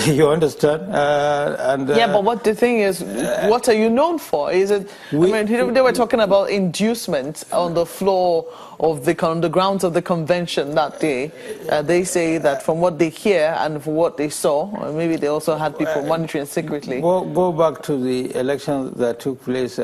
You understand? Yeah, but what the thing is, what are you known for? Is it? I mean, they were talking about inducement on the floor of on the grounds of the convention that day. They say that from what they hear and from what they saw, or maybe they also had people monitoring secretly. Go back to the elections that took place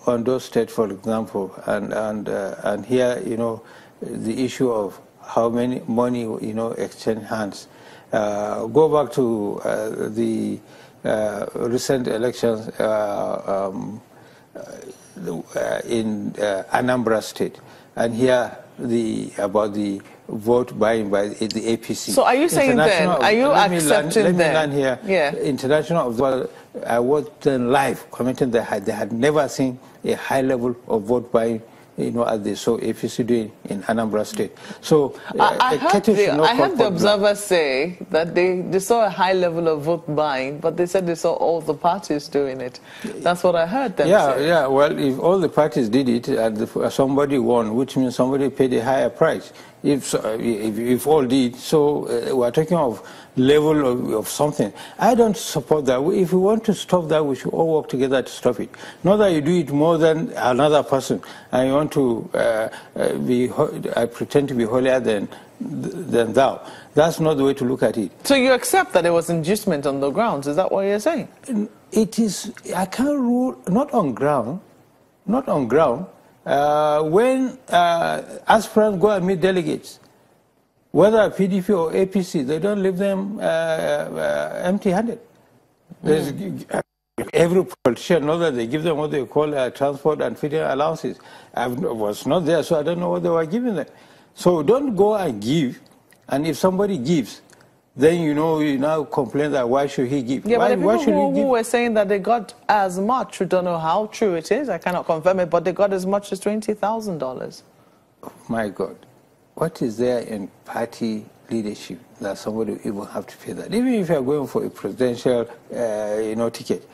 on those states, for example, and here, you know, the issue of how many money, you know, exchange hands. Go back to the recent elections in Anambra State, and here about the vote buying by the APC. So are you saying then, are you accepting then? Let me land here. Yeah. International observers, I watched them live, commenting they had never seen a high level of vote buying, you know, as they saw APC doing in Anambra State. So I heard the observers say that they saw a high level of vote buying, but they said they saw all the parties doing it. That's what I heard them say. Yeah, well, if all the parties did it and somebody won, which means somebody paid a higher price. If all did, so we're talking of level of something. I don't support that. If we want to stop that, we should all work together to stop it. Not that you do it more than another person, and you want to I pretend to be holier than thou. That's not the way to look at it. So you accept that there was inducement on the grounds? Is that what you're saying? It is. I can't rule not on ground. When aspirants go and meet delegates, whether PDP or APC, they don't leave them empty-handed. Every politician knows that they give them what they call transport and feeding allowances. I was not there, so I don't know what they were giving them. So don't go and give, and if somebody gives, then you now complain that why should he give? Yeah, but the people who were saying that they got as much, we don't know how true it is, I cannot confirm it, but they got as much as $20,000. Oh, my God. What is there in party leadership that somebody will even have to pay that? Even if you're going for a presidential ticket,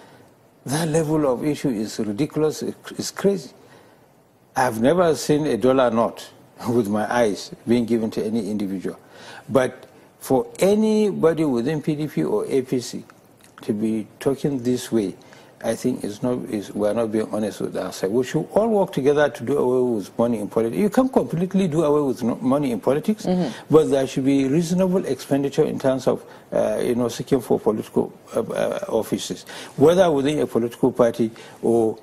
that level of issue is ridiculous, it's crazy. I've never seen a dollar note with my eyes being given to any individual. But for anybody within PDP or APC to be talking this way, I think we're not being honest with ourselves. We should all work together to do away with money in politics. You can't completely do away with money in politics, but there should be reasonable expenditure in terms of, seeking for political offices, whether within a political party or,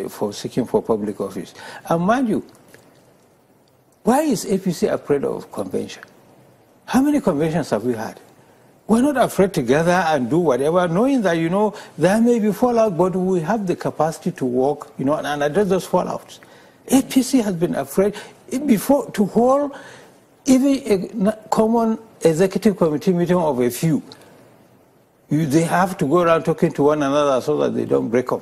for seeking for public office. And mind you, why is APC afraid of convention? How many conventions have we had? We're not afraid to gather and do whatever, knowing that, there may be fallout, but we have the capacity to work, and address those fallouts. APC has been afraid before to hold even a common executive committee meeting of a few. They have to go around talking to one another so that they don't break up.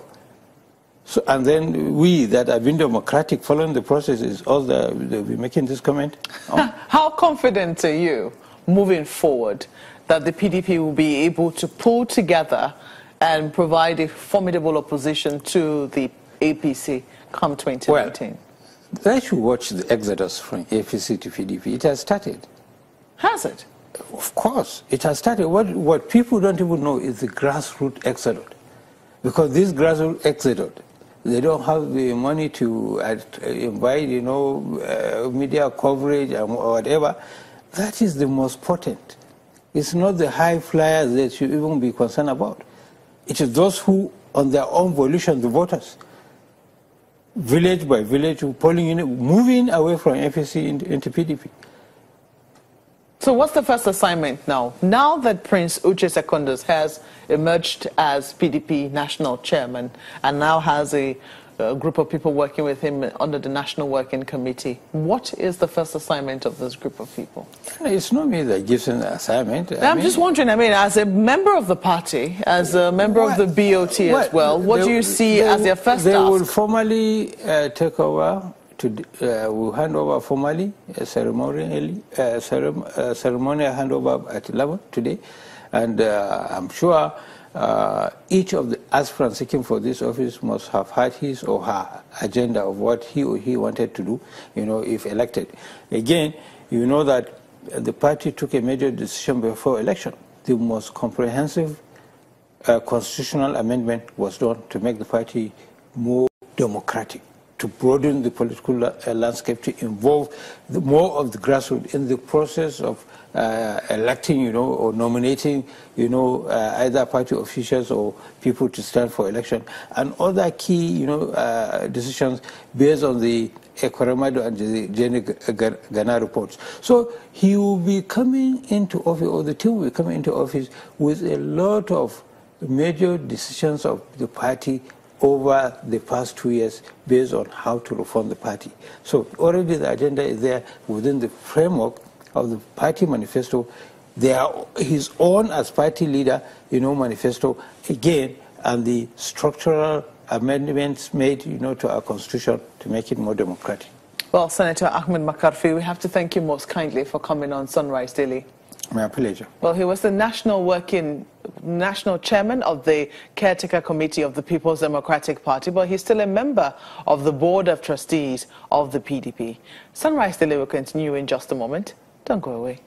So, and then we that have been democratic following the process is all they'll be making this comment. How confident are you moving forward that the PDP will be able to pull together and provide a formidable opposition to the APC come 2019? Well, they should watch the exodus from APC to PDP. It has started. Has it? Of course, it has started. What people don't even know is the grassroots exodus. Because this grassroots exodus, they don't have the money to invite, media coverage and whatever. That is the most potent. It's not the high flyers that you even be concerned about. It is those who, on their own volition, the voters, village by village, polling unit, moving away from APC into PDP. So what's the first assignment now? Now that Prince Uche Secondus has emerged as PDP national chairman and now has a group of people working with him under the National Working Committee, what is the first assignment of this group of people? It's not me that gives an assignment. I'm just wondering, as a member of the party, as a member of the BOT as well, what do you see as their first task? They will formally take over. We'll hand over formally, ceremonial handover at 11 today, and I'm sure each of the aspirants seeking for this office must have had his or her agenda of what he or he wanted to do, if elected. Again, that the party took a major decision before election. The most comprehensive constitutional amendment was done to make the party more democratic, to broaden the political landscape, to involve more of the grassroots in the process of electing, or nominating, either party officials or people to stand for election, and other key, decisions based on the Ekoramado and the Jenny Ghana reports. So he will be coming into office, or the team will be coming into office with a lot of major decisions of the party over the past 2 years based on how to reform the party. So already the agenda is there within the framework of the party manifesto. There are his own as party leader, manifesto again, and the structural amendments made, to our constitution to make it more democratic. Well, Senator Ahmed Markarfi, we have to thank you most kindly for coming on Sunrise Daily. My pleasure. Well, he was the national chairman of the caretaker committee of the People's Democratic Party, but he's still a member of the board of trustees of the PDP. Sunrise Daily will continue in just a moment. Don't go away.